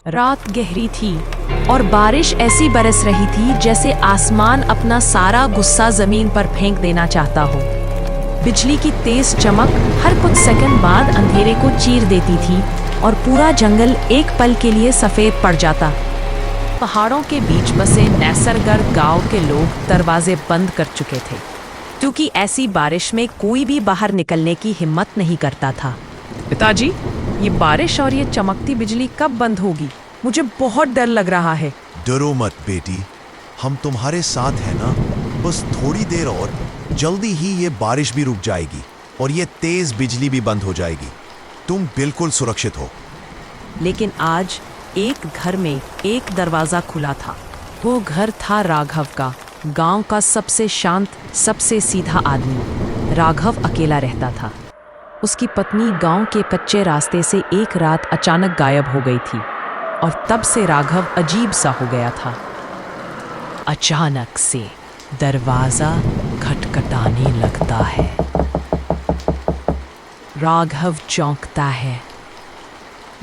रात गहरी थी और बारिश ऐसी बरस रही थी जैसे आसमान अपना सारा गुस्सा जमीन पर फेंक देना चाहता हो। बिजली की तेज चमक हर कुछ सेकंड बाद अंधेरे को चीर देती थी और पूरा जंगल एक पल के लिए सफेद पड़ जाता। पहाड़ों के बीच बसे नैसरगढ़ गांव के लोग दरवाजे बंद कर चुके थे, क्योंकि ऐसी बारिश में कोई भी बाहर निकलने की हिम्मत नहीं करता था। पिताजी, ये बारिश और ये चमकती बिजली कब बंद होगी? मुझे बहुत डर लग रहा है। डरो मत बेटी, हम तुम्हारे साथ हैं ना। बस थोड़ी देर और, जल्दी ही ये बारिश भी रुक जाएगी और ये तेज बिजली भी बंद हो जाएगी। तुम बिल्कुल सुरक्षित हो। लेकिन आज एक घर में एक दरवाजा खुला था। वो घर था राघव का, गांव का सबसे शांत, सबसे सीधा आदमी। राघव अकेला रहता था। उसकी पत्नी गांव के कच्चे रास्ते से एक रात अचानक गायब हो गई थी और तब से राघव अजीब सा हो गया था। अचानक से दरवाजा खटखटाने लगता है। राघव चौंकता है।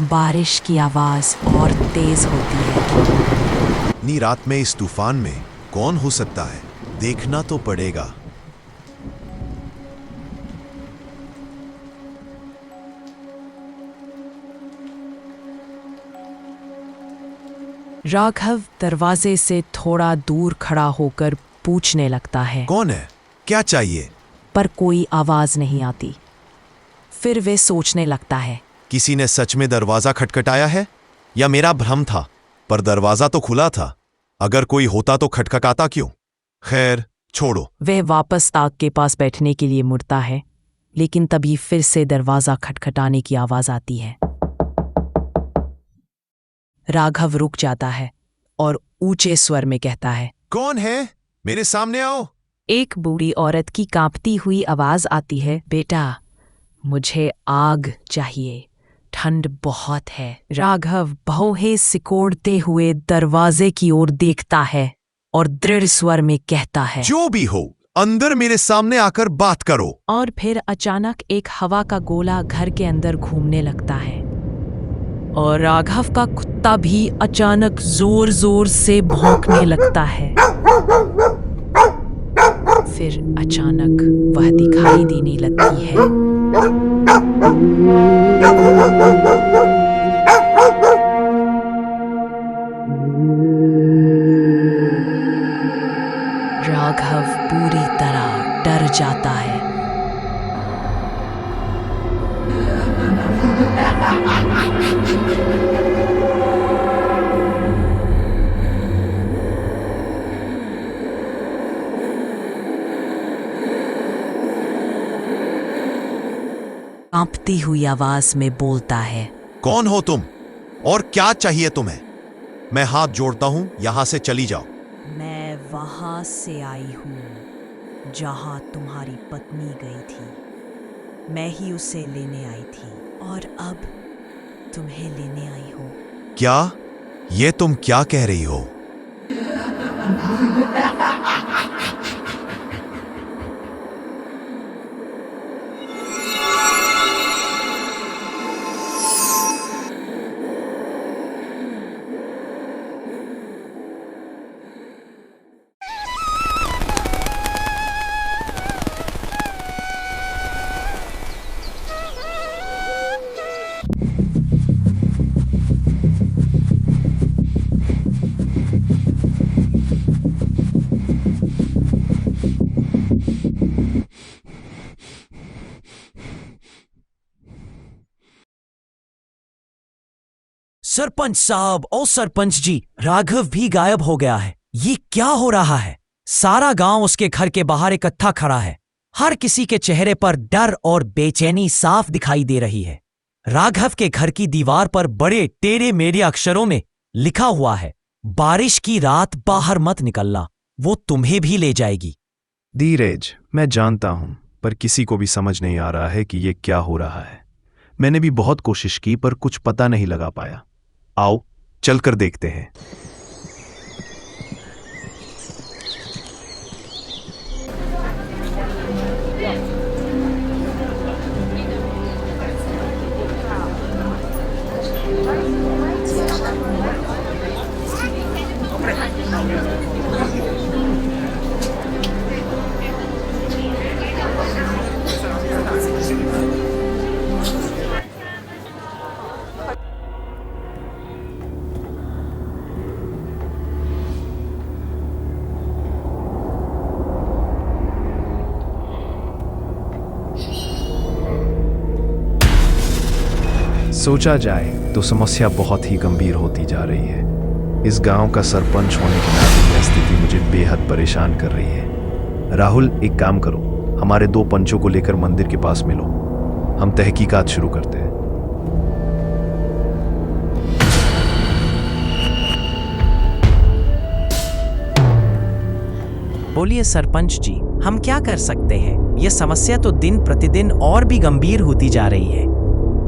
बारिश की आवाज और तेज होती है। इतनी रात में इस तूफान में कौन हो सकता है? देखना तो पड़ेगा। राघव दरवाजे से थोड़ा दूर खड़ा होकर पूछने लगता है, कौन है? क्या चाहिए? पर कोई आवाज नहीं आती। फिर वे सोचने लगता है, किसी ने सच में दरवाजा खटखटाया है या मेरा भ्रम था? पर दरवाजा तो खुला था। अगर कोई होता तो खटखटाता क्यों? खैर, छोड़ो। वह वापस आग के पास बैठने के लिए मुड़ता है, लेकिन तभी फिर से दरवाजा खटखटाने की आवाज आती है। राघव रुक जाता है और ऊंचे स्वर में कहता है, कौन है? मेरे सामने आओ। एक बूढ़ी औरत की कांपती हुई आवाज आती है, बेटा, मुझे आग चाहिए, ठंड बहुत है। राघव भौहें सिकोड़ते हुए दरवाजे की ओर देखता है और दृढ़ स्वर में कहता है, जो भी हो, अंदर मेरे सामने आकर बात करो। और फिर अचानक एक हवा का गोला घर के अंदर घूमने लगता है और राघव का कुत्ता भी अचानक जोर जोर से भौंकने लगता है। फिर अचानक वह दिखाई देने लगती है। राघव पूरी तरह डर जाता है। कांपती हुई आवाज में बोलता है, कौन हो तुम और क्या चाहिए तुम्हें? मैं हाथ जोड़ता हूं, यहां से चली जाओ। मैं वहां से आई हूं जहां तुम्हारी पत्नी गई थी। मैं ही उसे लेने आई थी और अब तुम्हें लेने आई हूं। क्या? ये तुम क्या कह रही हो? सरपंच साहब और सरपंच जी, राघव भी गायब हो गया है। ये क्या हो रहा है? सारा गांव उसके घर के बाहर इकट्ठा खड़ा है। हर किसी के चेहरे पर डर और बेचैनी साफ दिखाई दे रही है। राघव के घर की दीवार पर बड़े टेढ़े मेढ़े अक्षरों में लिखा हुआ है, बारिश की रात बाहर मत निकलना, वो तुम्हें भी ले जाएगी। धीरज, मैं जानता हूं, पर किसी को भी समझ नहीं आ रहा है कि ये क्या हो रहा है। मैंने भी बहुत कोशिश की पर कुछ पता नहीं लगा पाया। आओ चलकर देखते हैं। सोचा जाए तो समस्या बहुत ही गंभीर होती जा रही है। इस गांव का सरपंच होने के नाते यह स्थिति मुझे बेहद परेशान कर रही है। राहुल, एक काम करो, हमारे 2 पंचों को लेकर मंदिर के पास मिलो। हम तहकीकात शुरू करते हैं। बोलिए सरपंच जी, हम क्या कर सकते हैं? यह समस्या तो दिन प्रतिदिन और भी गंभीर होती जा रही है।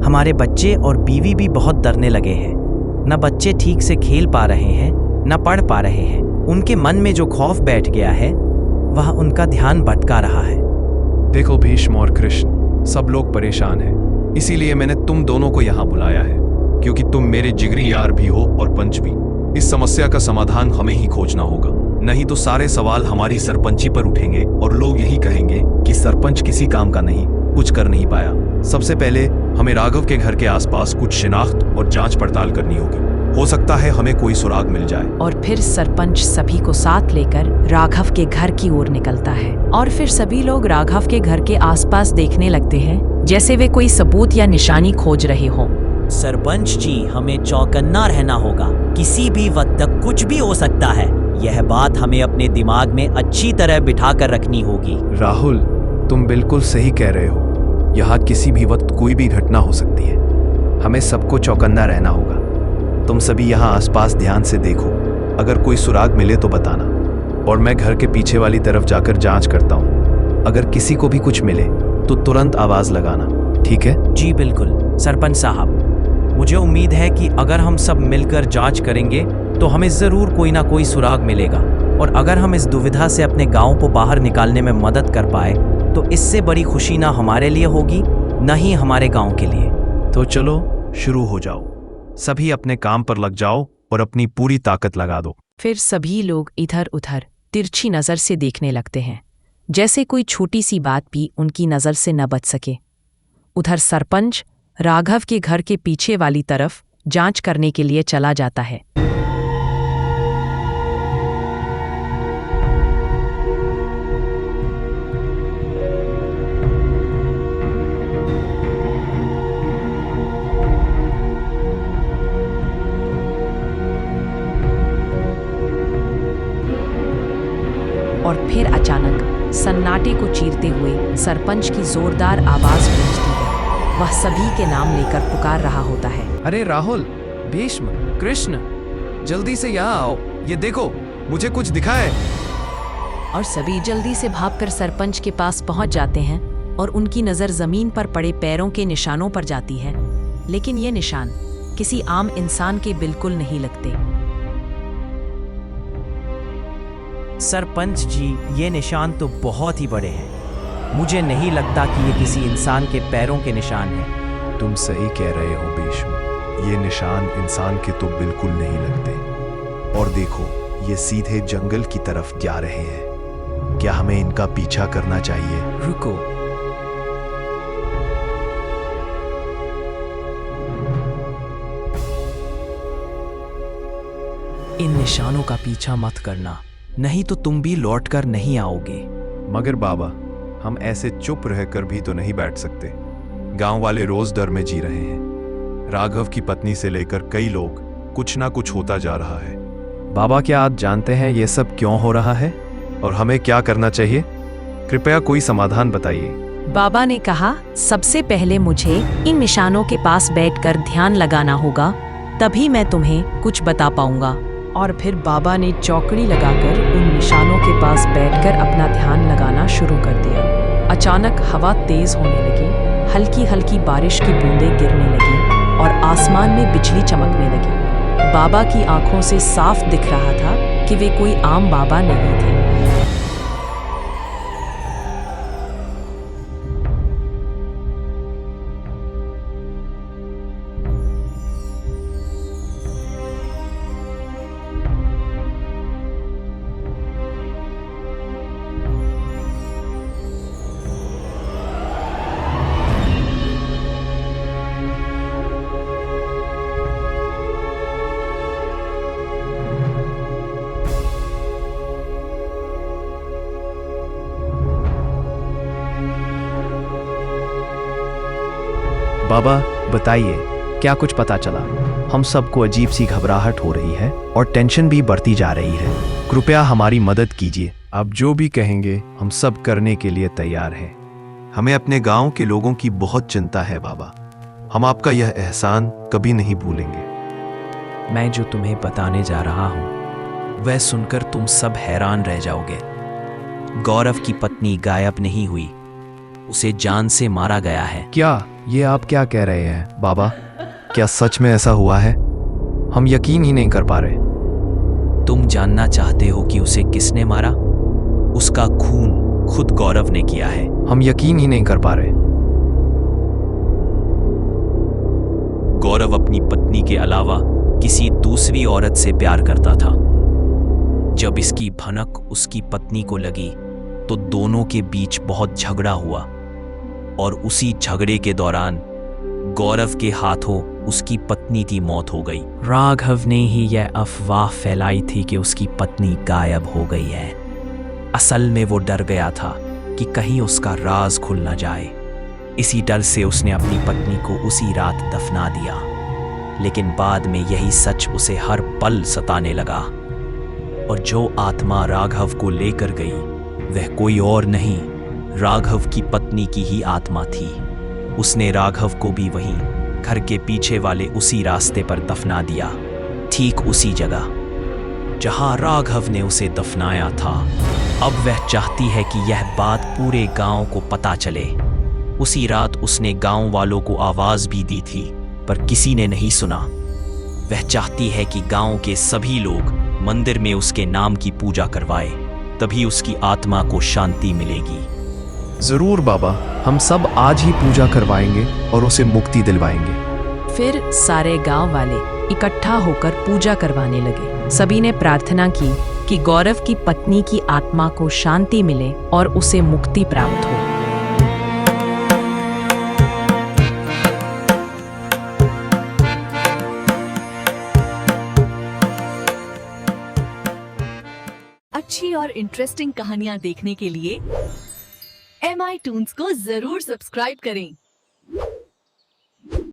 हमारे बच्चे और बीवी भी बहुत डरने लगे हैं। न बच्चे ठीक से खेल पा रहे हैं, न पढ़ पा रहे हैं। उनके मन में जो खौफ बैठ गया है वह उनका ध्यान भटका रहा है। देखो भीष्म और कृष्ण, सब लोग परेशान हैं। इसीलिए मैंने तुम दोनों को यहाँ बुलाया है, क्योंकि तुम मेरे जिगरी यार भी हो और पंच भी। इस समस्या का समाधान हमें ही खोजना होगा, नहीं तो सारे सवाल हमारी सरपंची पर उठेंगे और लोग यही कहेंगे कि सरपंच किसी काम का नहीं, कुछ कर नहीं पाया। सबसे पहले हमें राघव के घर के आसपास कुछ शिनाख्त और जांच पड़ताल करनी होगी। हो सकता है हमें कोई सुराग मिल जाए। और फिर सरपंच सभी को साथ लेकर राघव के घर की ओर निकलता है और फिर सभी लोग राघव के घर के आसपास देखने लगते हैं, जैसे वे कोई सबूत या निशानी खोज रहे हों। सरपंच जी, हमें चौकन्ना रहना होगा। किसी भी वक्त तक कुछ भी हो सकता है। यह बात हमें अपने दिमाग में अच्छी तरह बिठा कर रखनी होगी। राहुल, तुम बिल्कुल सही कह रहे हो। यहाँ किसी भी वक्त कोई भी घटना हो सकती है। हमें सबको चौकन्ना रहना होगा। तुम सभी यहाँ आसपास ध्यान से देखो। अगर कोई सुराग मिले तो बताना, और मैं घर के पीछे वाली तरफ जाकर जांच करता हूँ। अगर किसी को भी कुछ मिले तो तुरंत आवाज लगाना, ठीक है? जी बिल्कुल सरपंच साहब। मुझे उम्मीद है कि अगर हम सब मिलकर जांच करेंगे तो हमें जरूर कोई ना कोई सुराग मिलेगा, और अगर हम इस दुविधा से अपने गांव को बाहर निकालने में मदद कर पाए तो इससे बड़ी खुशी ना हमारे लिए होगी, न ही हमारे गांव के लिए। तो चलो शुरू हो जाओ। सभी अपने काम पर लग जाओ और अपनी पूरी ताकत लगा दो। फिर सभी लोग इधर उधर तिरछी नजर से देखने लगते हैं, जैसे कोई छोटी सी बात भी उनकी नजर से न बच सके। उधर सरपंच राघव के घर के पीछे वाली तरफ जांच करने के लिए चला जाता है। और फिर अचानक सन्नाटे को चीरते हुए सरपंच की जोरदार आवाज गूंजती है। वह सभी के नाम लेकर पुकार रहा होता है। अरे राहुल, भीष्म, कृष्ण, जल्दी से यहाँ आओ। ये देखो, मुझे कुछ दिखा है। और सभी जल्दी से भागकर सरपंच के पास पहुंच जाते हैं और उनकी नजर जमीन पर पड़े पैरों के निशानों पर जाती है, लेकिन ये निशान किसी आम इंसान के बिल्कुल नहीं लगते। सरपंच जी, ये निशान तो बहुत ही बड़े हैं। मुझे नहीं लगता कि ये किसी इंसान के पैरों के निशान हैं। तुम सही कह रहे हो भीष्म, ये निशान इंसान के तो बिल्कुल नहीं लगते। और देखो, ये सीधे जंगल की तरफ जा रहे हैं। क्या हमें इनका पीछा करना चाहिए? रुको, इन निशानों का पीछा मत करना, नहीं तो तुम भी लौटकर नहीं आओगे। मगर बाबा, हम ऐसे चुप रहकर भी तो नहीं बैठ सकते। गांव वाले रोज डर में जी रहे हैं। राघव की पत्नी से लेकर कई लोग, कुछ ना कुछ होता जा रहा है। बाबा, क्या आप जानते हैं ये सब क्यों हो रहा है और हमें क्या करना चाहिए? कृपया कोई समाधान बताइए। बाबा ने कहा, सबसे पहले मुझे इन निशानों के पास बैठकर ध्यान लगाना होगा, तभी मैं तुम्हें कुछ बता पाऊंगा। और फिर बाबा ने चौकड़ी लगाकर उन निशानों के पास बैठकर अपना ध्यान लगाना शुरू कर दिया। अचानक हवा तेज होने लगी, हल्की हल्की बारिश की बूंदें गिरने लगी और आसमान में बिजली चमकने लगी। बाबा की आंखों से साफ दिख रहा था कि वे कोई आम बाबा नहीं थे। बाबा बताइए, क्या कुछ पता चला? हम सबको अजीब सी घबराहट हो रही है और टेंशन भी बढ़ती जा रही है। कृपया हमारी मदद कीजिए। आप जो भी कहेंगे हम सब करने के लिए तैयार हैं। हमें अपने गांव के लोगों की बहुत चिंता है बाबा। हम आपका यह एहसान कभी नहीं भूलेंगे। मैं जो तुम्हें बताने जा रहा हूं वह सुनकर तुम सब हैरान रह जाओगे। गौरव की पत्नी गायब नहीं हुई, उसे जान से मारा गया है। क्या ये आप क्या कह रहे हैं बाबा? क्या सच में ऐसा हुआ है? हम यकीन ही नहीं कर पा रहे। तुम जानना चाहते हो कि उसे किसने मारा? उसका खून खुद गौरव ने किया है। हम यकीन ही नहीं कर पा रहे। गौरव अपनी पत्नी के अलावा किसी दूसरी औरत से प्यार करता था। जब इसकी भनक उसकी पत्नी को लगी तो दोनों के बीच बहुत झगड़ा हुआ और उसी झगड़े के दौरान गौरव के हाथों उसकी पत्नी की मौत हो गई। राघव ने ही यह अफवाह फैलाई थी कि उसकी पत्नी गायब हो गई है। असल में वो डर गया था कि कहीं उसका राज खुल न जाए। इसी डर से उसने अपनी पत्नी को उसी रात दफना दिया। लेकिन बाद में यही सच उसे हर पल सताने लगा और जो आत्मा राघव को लेकर गई वह कोई और नहीं, राघव की पत्नी की ही आत्मा थी। उसने राघव को भी वहीं घर के पीछे वाले उसी रास्ते पर दफना दिया, ठीक उसी जगह जहां राघव ने उसे दफनाया था। अब वह चाहती है कि यह बात पूरे गांव को पता चले। उसी रात उसने गांव वालों को आवाज भी दी थी पर किसी ने नहीं सुना। वह चाहती है कि गांव के सभी लोग मंदिर में उसके नाम की पूजा करवाए, तभी उसकी आत्मा को शांति मिलेगी। जरूर बाबा, हम सब आज ही पूजा करवाएंगे और उसे मुक्ति दिलवाएंगे। फिर सारे गांव वाले इकट्ठा होकर पूजा करवाने लगे। सभी ने प्रार्थना की कि गौरव की पत्नी की आत्मा को शांति मिले और उसे मुक्ति प्राप्त हो। अच्छी और इंटरेस्टिंग कहानियाँ देखने के लिए MI टून्स को जरूर सब्सक्राइब करें।